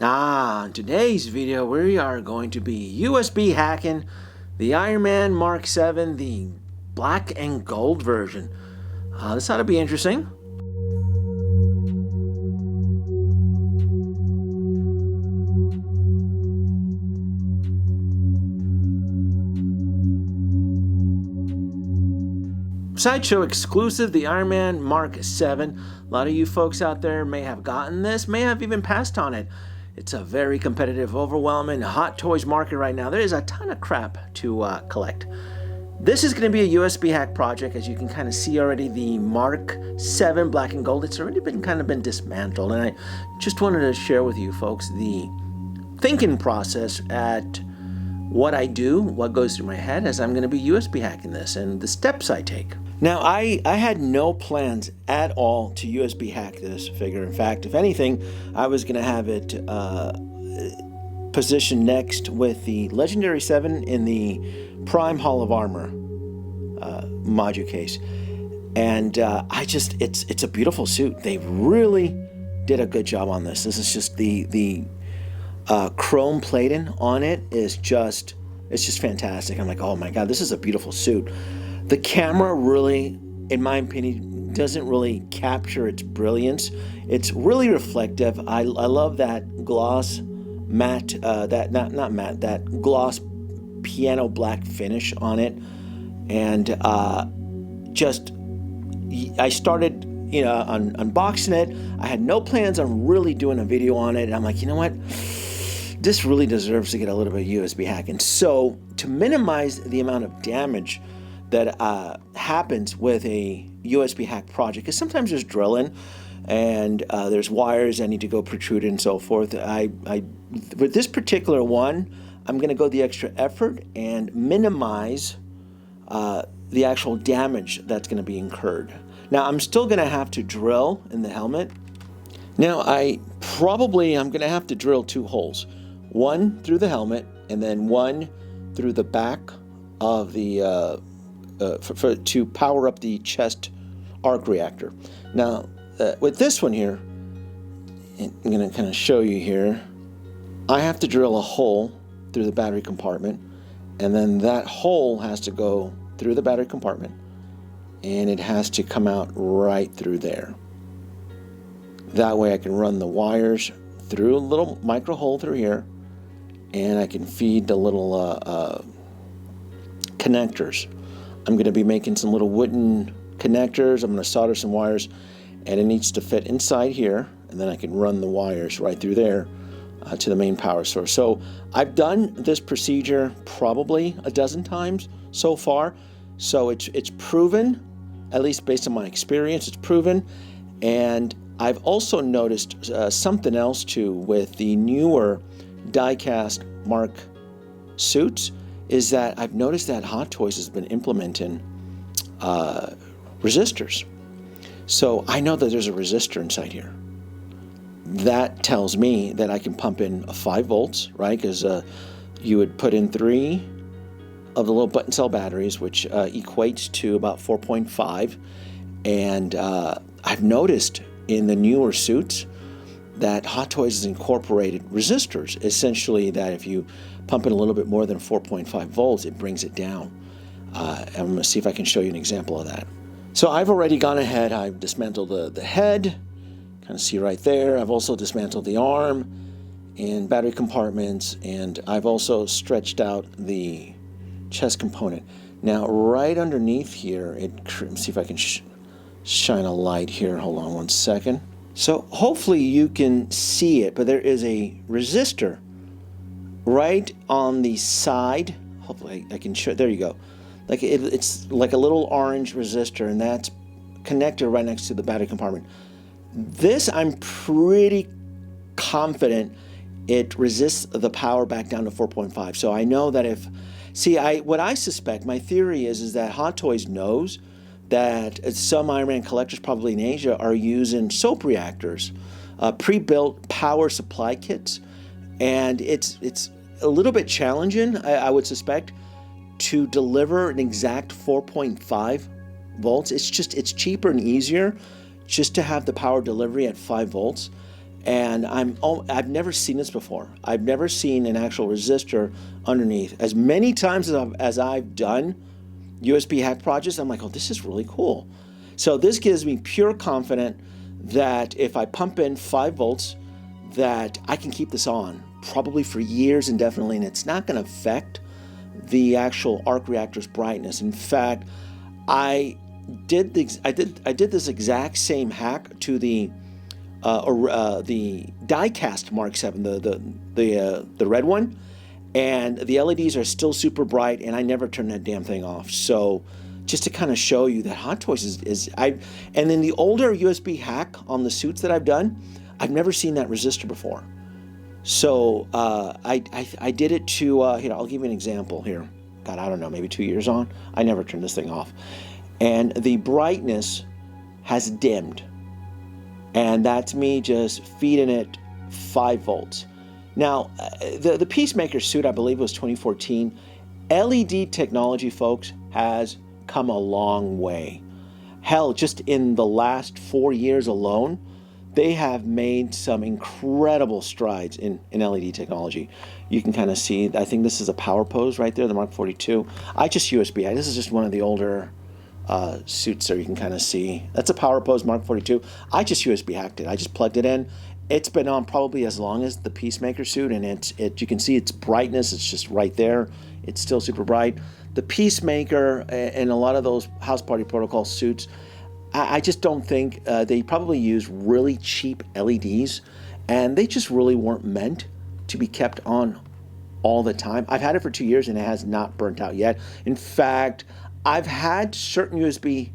In today's video we are going to be USB hacking the Iron Man Mark VII, the black and gold version. This ought to be interesting. Sideshow exclusive, the Iron Man Mark VII. A lot of you folks out there may have gotten this, may have even passed on it. It's a very competitive, overwhelming hot toys market right now. There is a ton of crap to collect. This is going to be a USB hack project. As you can kind of see already, the Mark VII black and gold, it's already been dismantled. And I just wanted to share with you folks the thinking process at what I do, what goes through my head as I'm going to be USB hacking this, and the steps I take. Now, I had no plans at all to USB hack this figure. In fact, if anything, I was going to have it positioned next with the Legendary 7 in the Prime Hall of Armor Modu case. And it's a beautiful suit. They really did a good job on this. This is just the chrome plating on it is just, it's just fantastic. I'm like, oh my God, this is a beautiful suit. The camera really, in my opinion, doesn't really capture its brilliance. It's really reflective. I love that gloss matte, that gloss piano black finish on it. And I started, unboxing it. I had no plans on really doing a video on it. And I'm like, you know what? This really deserves to get a little bit of USB hacking. So to minimize the amount of damage that happens with a USB hack project, because sometimes there's drilling and there's wires that need to go protrude and so forth. With this particular one, I'm going to go the extra effort and minimize the actual damage that's going to be incurred. Now, I'm still going to have to drill in the helmet. Now, I'm going to have to drill 2 holes. One through the helmet, and then one through the back of the to power up the chest arc reactor. Now, with this one here, I'm going to kind of show you here. I have to drill a hole through the battery compartment, and then that hole has to go through the battery compartment, and it has to come out right through there. That way I can run the wires through a little micro hole through here, and I can feed the little connectors. I'm going to be making some little wooden connectors. I'm going to solder some wires, and it needs to fit inside here, and then I can run the wires right through there to the main power source. So I've done this procedure probably a dozen times so far, so it's proven, at least based on my experience, it's proven. And I've also noticed something else too with the newer die-cast Mark suits, is that I've noticed that Hot Toys has been implementing resistors. So I know that there's a resistor inside here. That tells me that I can pump in 5 volts, right? Because you would put in 3 of the little button cell batteries, which equates to about 4.5. And I've noticed in the newer suits that Hot Toys has incorporated resistors, essentially that if you pump in a little bit more than 4.5 volts, it brings it down. And I'm going to see if I can show you an example of that. So I've already gone ahead, I've dismantled the head, kind of see right there. I've also dismantled the arm and battery compartments, and I've also stretched out the chest component. Now right underneath here, let's see if I can shine a light here. Hold on one second. So hopefully you can see it, but there is a resistor right on the side. Hopefully I can show. There you go. Like it's like a little orange resistor, and that's connected right next to the battery compartment. This, I'm pretty confident it resists the power back down to 4.5. So I know that what I suspect, my theory is that Hot Toys knows that some Iron Man collectors, probably in Asia, are using soap reactors, pre-built power supply kits, and it's a little bit challenging, I would suspect, to deliver an exact 4.5 volts. It's cheaper and easier just to have the power delivery at 5 volts. And I've never seen this before. I've never seen an actual resistor underneath. As many times as I've done USB hack projects, I'm like, oh, this is really cool. So this gives me pure confidence that if I pump in 5 volts, that I can keep this on probably for years indefinitely, and it's not going to affect the actual arc reactor's brightness. In fact, I did this exact same hack to the die-cast Mark VII, the red one, and the LEDs are still super bright, and I never turn that damn thing off. So just to kind of show you that Hot Toys and then the older USB hack on the suits that I've done, I've never seen that resistor before. So I did it to here, I'll give you an example here. God, I don't know, maybe 2 years on, I never turned this thing off, and the brightness has dimmed. And that's me just feeding it 5 volts. Now, the Peacemaker suit, I believe, was 2014. LED technology, folks, has come a long way. Hell, just in the last 4 years alone, they have made some incredible strides in LED technology. You can kind of see, I think this is a power pose right there, the Mark 42. I just USB. This is just one of the older suits there. You can kind of see that's a power pose Mark 42. I just USB hacked it. I just plugged it in. It's been on probably as long as the Peacemaker suit, and you can see its brightness. It's just right there. It's still super bright. The Peacemaker and a lot of those House Party Protocol suits, I just don't think they probably use really cheap LEDs, and they just really weren't meant to be kept on all the time. I've had it for 2 years and it has not burnt out yet. In fact, I've had certain USB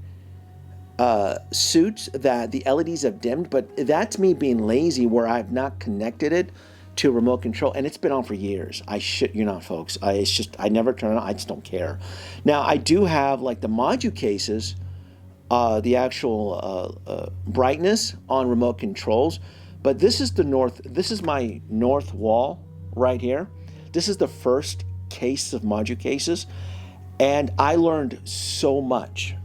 suits that the LEDs have dimmed, but that's me being lazy where I've not connected it to remote control, and it's been on for years. I shit you not, folks. I never turn it on. I just don't care. Now, I do have like the Modu cases, the actual brightness on remote controls, but this is my north wall right here. This is the first case of Modu cases, and I learned so much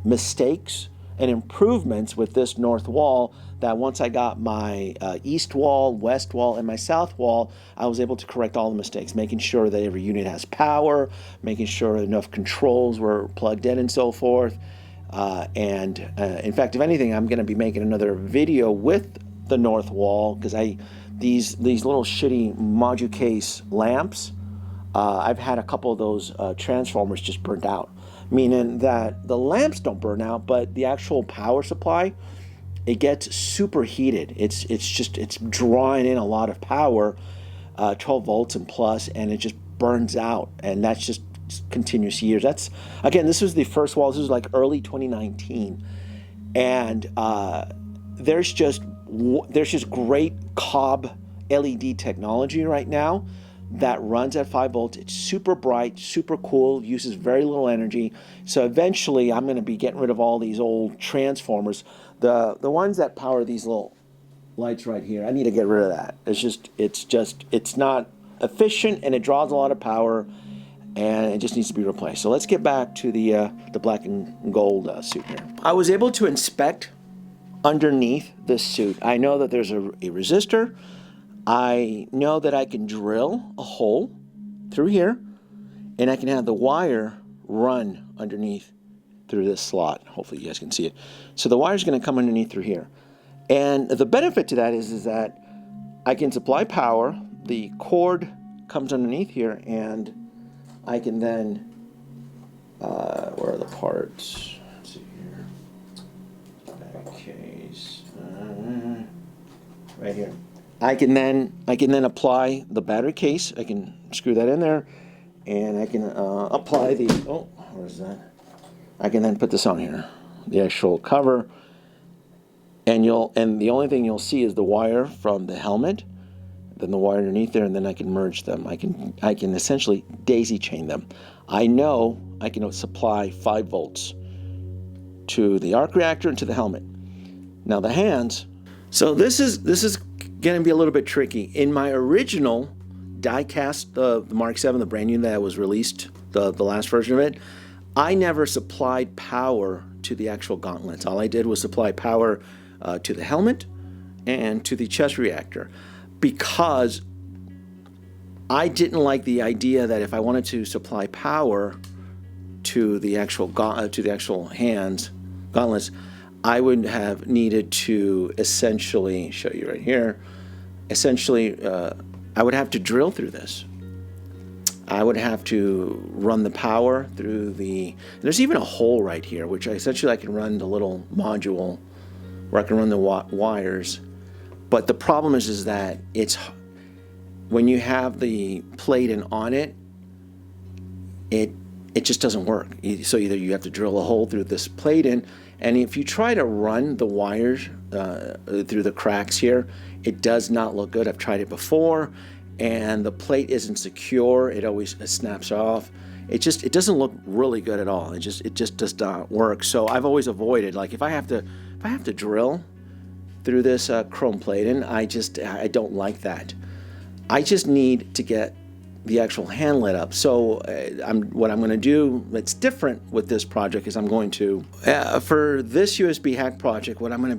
mistakes and improvements with this north wall that once I got my east wall, west wall, and my south wall, I was able to correct all the mistakes, making sure that every unit has power, making sure enough controls were plugged in and so forth. In fact, if anything, I'm going to be making another video with the north wall, because these little shitty Modu case lamps, I've had a couple of those transformers just burnt out, meaning that the lamps don't burn out, but the actual power supply, it gets superheated. It's drawing in a lot of power, 12 volts and plus, and it just burns out, and that's just continuous years. That's, again, this was the first wall. This was like early 2019, and there's just great cob LED technology right now that runs at 5 volts. It's super bright, super cool, uses very little energy. So eventually I'm going to be getting rid of all these old transformers. The ones that power these little lights right here, I need to get rid of that. It's not efficient, and it draws a lot of power, and it just needs to be replaced. So let's get back to the black and gold suit here. I was able to inspect underneath this suit. I know that there's a resistor. I know that I can drill a hole through here, and I can have the wire run underneath through this slot. Hopefully you guys can see it. So the wire is going to come underneath through here. And the benefit to that is that I can supply power. The cord comes underneath here, and I can then, where are the parts? Let's see here. Back case. Right here. I can then apply the battery case. I can screw that in there, and I can apply the, where's that? I can then put this on here, the actual cover, and the only thing you'll see is the wire from the helmet, then the wire underneath there, and then I can merge them. I can essentially daisy chain them. I know I can supply 5 volts to the arc reactor and to the helmet. Now the hands. So this is going to be a little bit tricky. In my original die-cast, the Mark VII, the brand new that was released, the last version of it, I never supplied power to the actual gauntlets. All I did was supply power to the helmet, and to the chest reactor, because I didn't like the idea that if I wanted to supply power to the actual hands gauntlets, I would have needed to essentially show you right here. Essentially, I would have to drill through this. I would have to run the power through the. There's even a hole right here, which I can run the little module where I can run the wires. But the problem is that it's when you have the plate in on it, it just doesn't work. So either you have to drill a hole through this plate in, and if you try to run the wires through the cracks here, it does not look good. I've tried it before, and the plate isn't secure. It always snaps off. It doesn't look really good at all. It just does not work. So I've always avoided, like, if I have to drill through this chrome plating, I don't like that. I just need to get the actual hand lit up. So what I'm going to do that's different with this project is I'm going to for this USB hack project, what I'm going to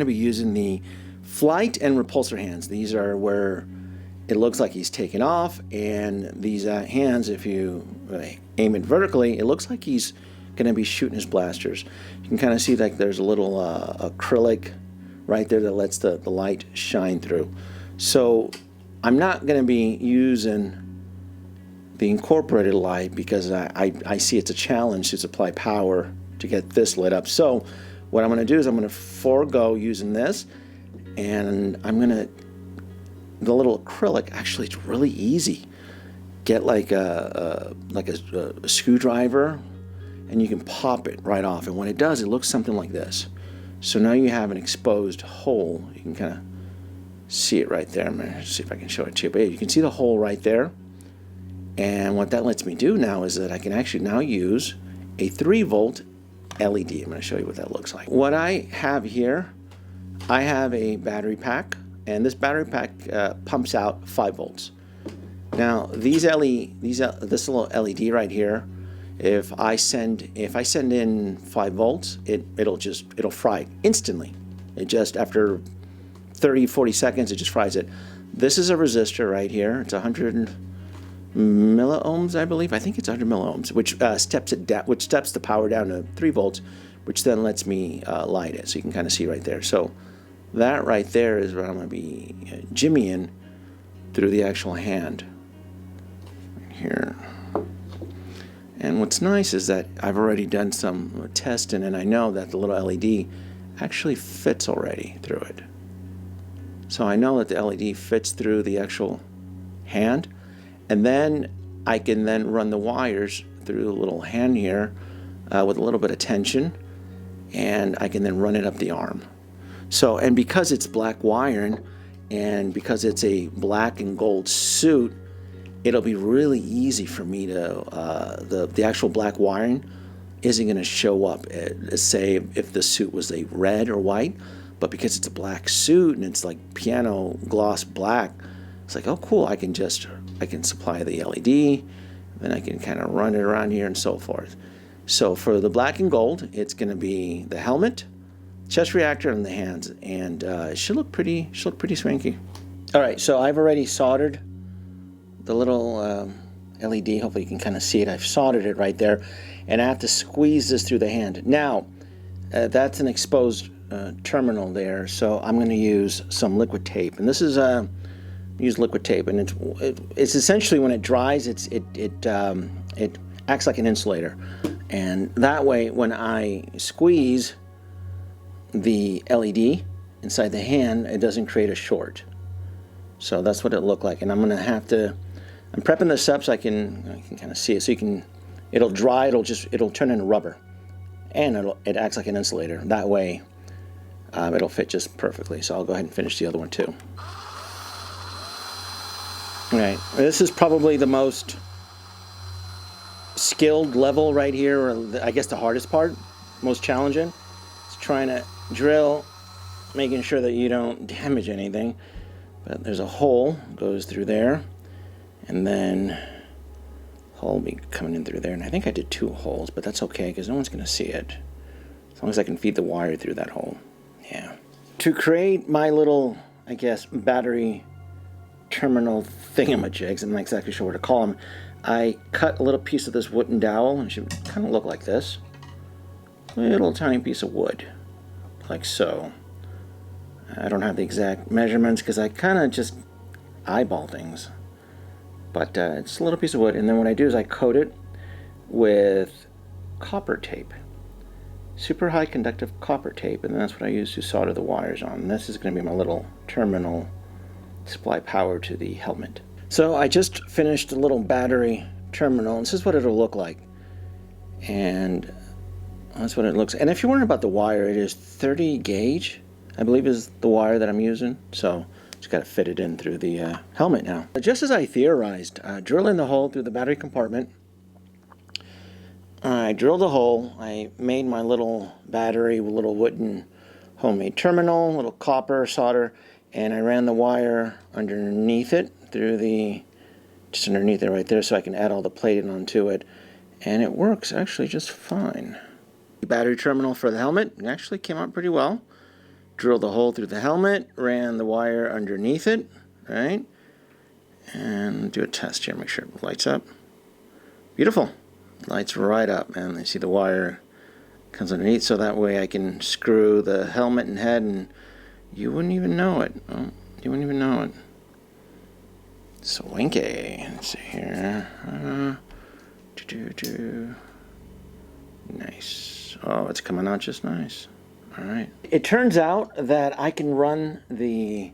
be using the flight and repulsor hands. These are where it looks like he's taken off, and these hands, if you aim it vertically, it looks like he's going to be shooting his blasters. You can kind of see like there's a little acrylic right there that lets the light shine through. So I'm not going to be using the incorporated light because I see it's a challenge to supply power to get this lit up. So what I'm going to do is I'm going to forego using this, and I'm going to, the little acrylic, actually it's really easy. Get like a screwdriver, and you can pop it right off, and when it does, it looks something like this. So now you have an exposed hole. You can kind of see it right there. I'm going to see if I can show it to you. But yeah, you can see the hole right there. And what that lets me do now is that I can actually now use a 3-volt LED. I'm going to show you what that looks like. What I have here, I have a battery pack, and this battery pack pumps out 5 volts. Now this little LED right here, if I send in 5 volts, it'll fry instantly. It just, after 30-40 seconds, it just fries it. This is a resistor right here. It's 100 milliohms, I believe. I think it's 100 milliohms, which steps the power down to 3 volts, which then lets me light it. So you can kind of see right there. So that right there is what I'm going to be jimmying through the actual hand right here. And what's nice is that I've already done some testing, and I know that the little LED actually fits already through it. So I know that the LED fits through the actual hand, and then I can then run the wires through the little hand here with a little bit of tension, and I can then run it up the arm. So, and because it's black wiring, and because it's a black and gold suit, it'll be really easy for me to, the actual black wiring isn't going to show up, say if the suit was a red or white, but because it's a black suit and it's like piano gloss black, it's like, oh cool, I can supply the LED, then I can kind of run it around here and so forth. So for the black and gold, it's going to be the helmet, chest reactor, and the hands, and it should look pretty swanky. All right, so I've already soldered the little LED. Hopefully you can kind of see it. I've soldered it right there, and I have to squeeze this through the hand. Now, that's an exposed terminal there, so I'm going to use some liquid tape, and this is use liquid tape, and it's essentially, when it dries, it acts like an insulator, and that way when I squeeze the LED inside the hand, it doesn't create a short. So that's what it looked like, and I'm prepping this up so I can kind of see it. So it'll dry, it'll turn into rubber, and it acts like an insulator. That way, it'll fit just perfectly. So I'll go ahead and finish the other one too. All right, this is probably the most skilled level right here, or I guess the hardest part, most challenging. It's trying to drill, making sure that you don't damage anything. But there's a hole goes through there, and then hole will be coming in through there. And I think I did 2 holes, but that's okay because no one's going to see it as long as I can feed the wire through that hole. Yeah. To create my little, I guess, battery terminal thingamajigs, I'm not exactly sure what to call them, I cut a little piece of this wooden dowel, and it should kind of look like this. Little tiny piece of wood, like so. I don't have the exact measurements because I kind of just eyeball things. But it's a little piece of wood, and then what I do is I coat it with copper tape. Super high conductive copper tape, and that's what I use to solder the wires on. And this is going to be my little terminal to supply power to the helmet. So I just finished a little battery terminal, and this is what it'll look like. And that's what it looks like. And if you're wondering about the wire, it is 30 gauge, I believe is the wire that I'm using. So just got to fit it in through the helmet now. Just as I theorized, drilling the hole through the battery compartment. I drilled a hole. I made my little battery with little wooden homemade terminal, little copper solder, and I ran the wire underneath it through the, just underneath it right there, so I can add all the plating onto it. And it works actually just fine. The battery terminal for the helmet actually came out pretty well. Drilled the hole through the helmet, ran the wire underneath it, right? And do a test here, make sure it lights up. Beautiful. Lights right up, and you see the wire comes underneath, so that way I can screw the helmet and head, and you wouldn't even know it. Oh, you wouldn't even know it. Swinky. Let's see here. Nice. Oh, it's coming out just nice. All right. It turns out that I can run the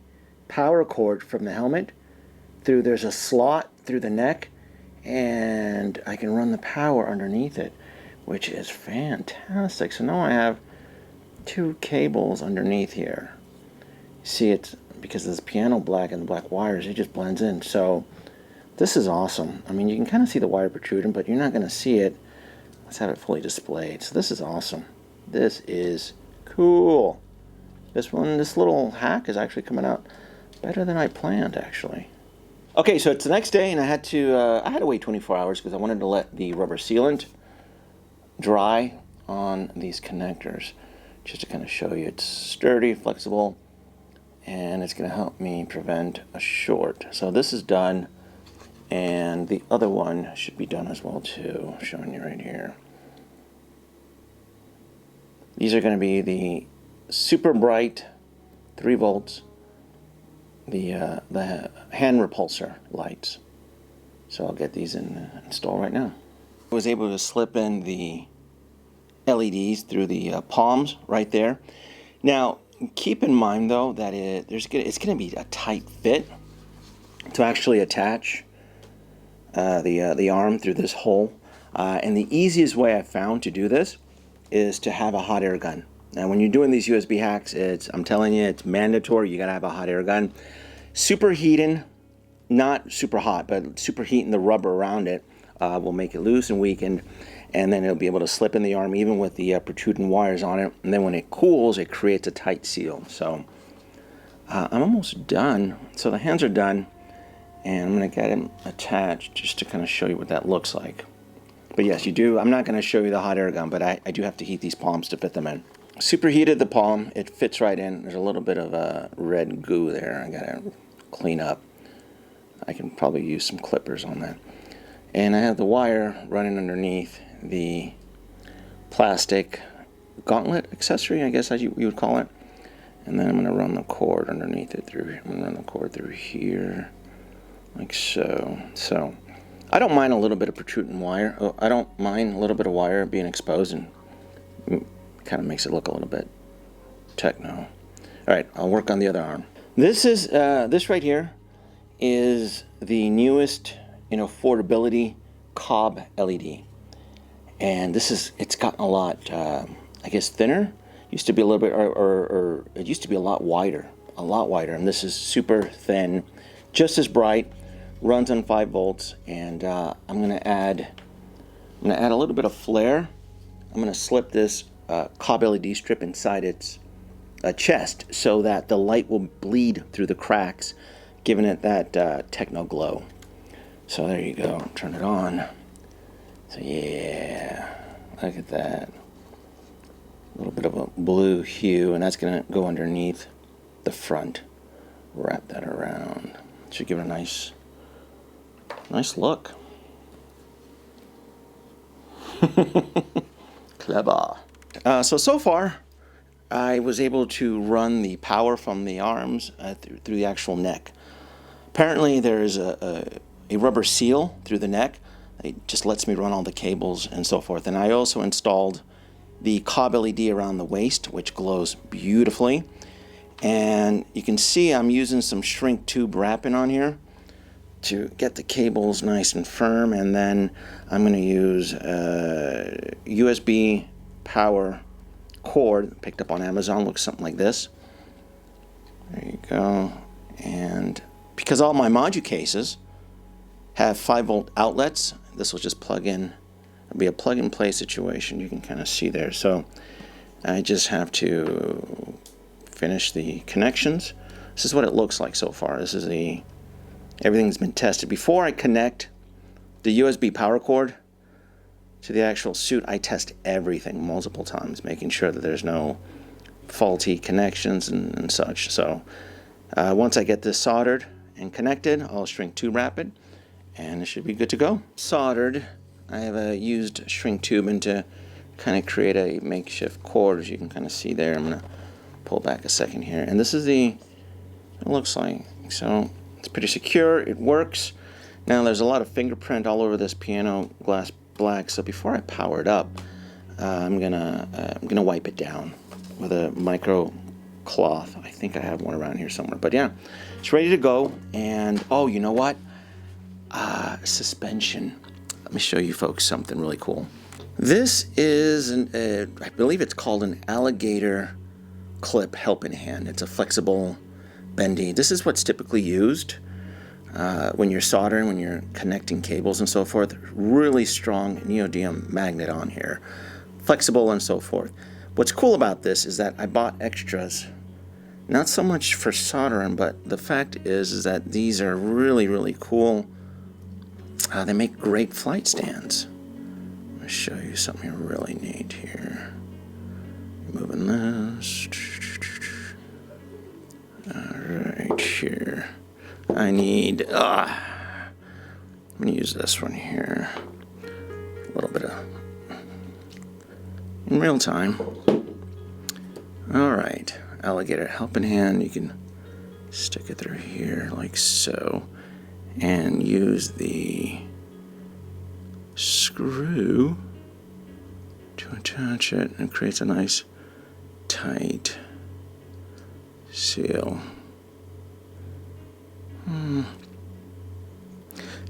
power cord from the helmet through, there's a slot through the neck, and I can run the power underneath it, which is fantastic. So now I have two cables underneath here. See, it's because this piano black and the black wires, it just blends in. So this is awesome. I mean, you can kind of see the wire protruding, but you're not going to see it. Let's have it fully displayed. So this is awesome. This is cool. This little hack is actually coming out better than I planned, actually. Okay, so it's the next day, and I had to wait 24 hours because I wanted to let the rubber sealant dry on these connectors, just to kind of show you it's sturdy, flexible, and it's going to help me prevent a short. So this is done, and the other one should be done as well too. I'm showing you right here. These are going to be the super bright 3 volts. The hand repulsor lights. So I'll get these installed right now. I was able to slip in the LEDs through the palms right there. Now keep in mind though that it's going to be a tight fit to actually attach the arm through this hole. And the easiest way I found to do this is to have a hot air gun. Now, when you're doing these USB hacks, I'm telling you, it's mandatory. You gotta have a hot air gun. Superheating, not super hot, but superheating the rubber around it will make it loose and weakened, and then it'll be able to slip in the arm even with the protruding wires on it. And then when it cools, it creates a tight seal. So I'm almost done. So the hands are done, and I'm gonna get them attached just to kind of show you what that looks like. But yes, you do. I'm not gonna show you the hot air gun, but I do have to heat these palms to fit them in. Superheated the palm, it fits right in. There's a little bit of red goo there I gotta clean up. I can probably use some clippers on that. And I have the wire running underneath the plastic gauntlet accessory, I guess you would call it. And then I'm gonna run the cord underneath it through. I'm gonna run the cord through here, like so. So I don't mind a little bit of protruding wire. I don't mind a little bit of wire being exposed, and kind of makes it look a little bit techno. All right, I'll work on the other arm. This is this right here is the newest, affordability cob LED, and it's gotten a lot, I guess, thinner. Used to be a little bit, or it used to be a lot wider, and this is super thin, just as bright, runs on 5 volts, and I'm gonna add a little bit of flare. I'm gonna slip this cob LED strip inside its chest so that the light will bleed through the cracks, giving it that techno glow. So there you go, turn it on. So yeah, look at that. A little bit of a blue hue, and that's gonna go underneath the front. Wrap that around. Should give it a nice look. Clever. So far, I was able to run the power from the arms through the actual neck. Apparently, there is a rubber seal through the neck. It just lets me run all the cables and so forth. And I also installed the cob LED around the waist, which glows beautifully. And you can see I'm using some shrink tube wrapping on here to get the cables nice and firm. And then I'm going to use a USB power cord picked up on Amazon. Looks something like this. There you go. And because all my Modu cases have 5-volt outlets, this will just plug in. It'll be a plug and play situation. You can kind of see there. So I just have to finish the connections. This is what it looks like so far. This is everything's been tested. Before I connect the USB power cord to the actual suit, I test everything multiple times, making sure that there's no faulty connections and such. So once I get this soldered and connected, I'll shrink tube wrap it, and it should be good to go. Soldered, I have used shrink tubing to kind of create a makeshift cord, as you can kind of see there. I'm going to pull back a second here, and this is it looks like. So it's pretty secure, it works. Now there's a lot of fingerprint all over this piano glass black, so before I power it up, I'm gonna wipe it down with a micro cloth. I think I have one around here somewhere, but yeah, it's ready to go. And oh, you know what? Suspension. Let me show you folks something really cool. This is I believe it's called an alligator clip helping hand. It's a flexible, bendy. This is what's typically used when you're soldering, when you're connecting cables and so forth. Really strong neodymium magnet on here, flexible and so forth. What's cool about this is that I bought extras, not so much for soldering, but the fact is that these are really, really cool. They make great flight stands. I'm going to show you something really neat here. Moving this. Right here. I need, I'm going to use this one here. A little bit of, in real time. All right, alligator helping hand. You can stick it through here like so, and use the screw to attach it, and it creates a nice tight seal.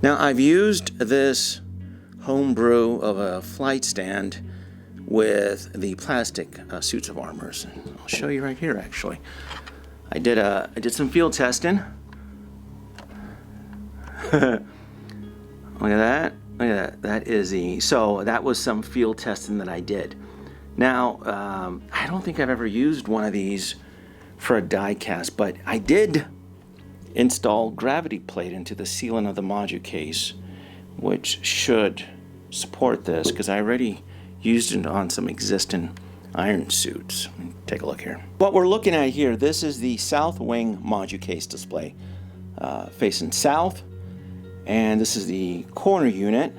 Now I've used this homebrew of a flight stand with the plastic suits of armors. I'll show you right here. Actually, I did some field testing. Look at that! Look at that! That is that was some field testing that I did. Now I don't think I've ever used one of these for a die cast, but I did install gravity plate into the sealant of the Modu case, which should support this because I already used it on some existing iron suits. Take a look here. What we're looking at here, this is the south wing Modu case display, facing south, and this is the corner unit,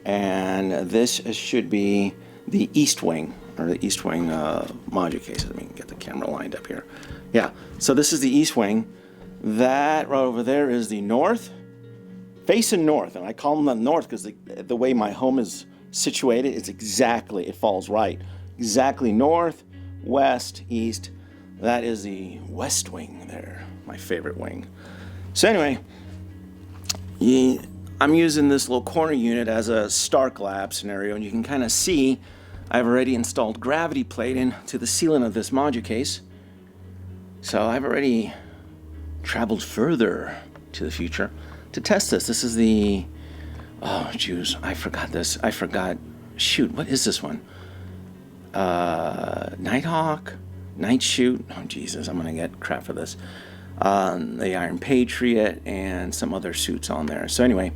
and this should be the east wing, or the east wing Modu case. Let me get the camera lined up here. Yeah, so this is the east wing. That right over there is the north, facing north, and I call them the north because the way my home is situated, it falls right. Exactly north, west, east. That is the west wing there, my favorite wing. So anyway, I'm using this little corner unit as a Stark Lab scenario, and you can kind of see I've already installed gravity plate into the sealant of this Modu case. So I've already traveled further to the future to test this. This is the, oh jeez, I forgot this. Shoot, what is this one? Nighthawk, Night Shoot. Oh Jesus, I'm gonna get crap for this. The Iron Patriot and some other suits on there. So anyway,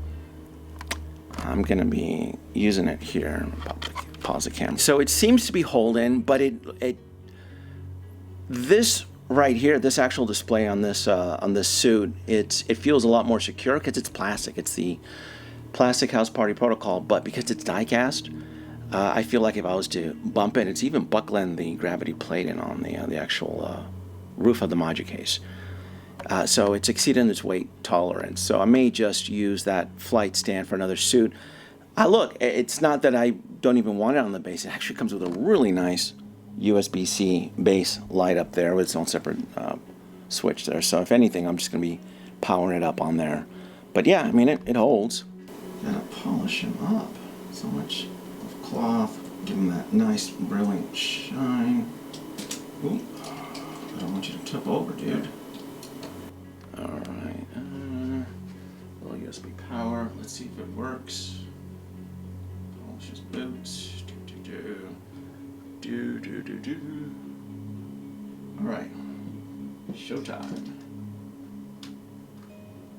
I'm gonna be using it here. Pause the camera. So it seems to be holding, but this right here, this actual display on this suit, it feels a lot more secure because it's plastic. It's the plastic House Party Protocol, but because it's die cast, I feel like if I was to bump it, it's even buckling the gravity plating on the actual roof of the module case. So it's exceeding its weight tolerance. So I may just use that flight stand for another suit. Look, it's not that I don't even want it on the base. It actually comes with a really nice USB-C base light up there with its own separate switch there. So if anything, I'm just going to be powering it up on there. But yeah, I mean, it holds. Gotta polish him up. So much of cloth, give him that nice, brilliant shine. Ooh, I don't want you to tip over, dude. Alright, little USB power. Let's see if it works. Polish his boots. Alright, showtime.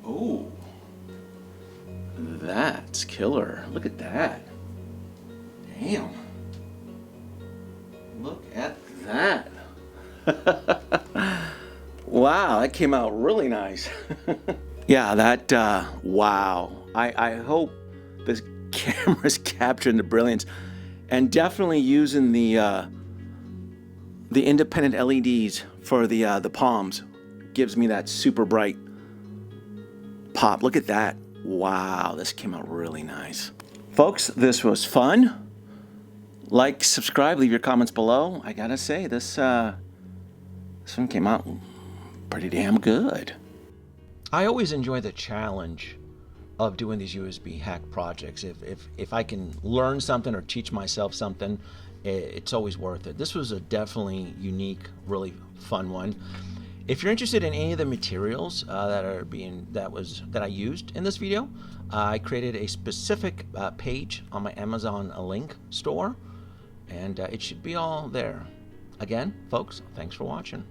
Oh, that's killer. Look at that. Damn. Look at that. Wow, that came out really nice. Yeah, that, wow. I hope this camera's capturing the brilliance, and definitely using the independent LEDs for the palms gives me that super bright pop. Look at that. Wow, this came out really nice. Folks, this was fun. Like, subscribe, leave your comments below. I gotta say, this one came out pretty damn good. I always enjoy the challenge of doing these USB hack projects. If I can learn something or teach myself something, it's always worth it. This was a definitely unique, really fun one. If you're interested in any of the materials that I used in this video, I created a specific page on my Amazon link store, and it should be all there. Again, folks, thanks for watching.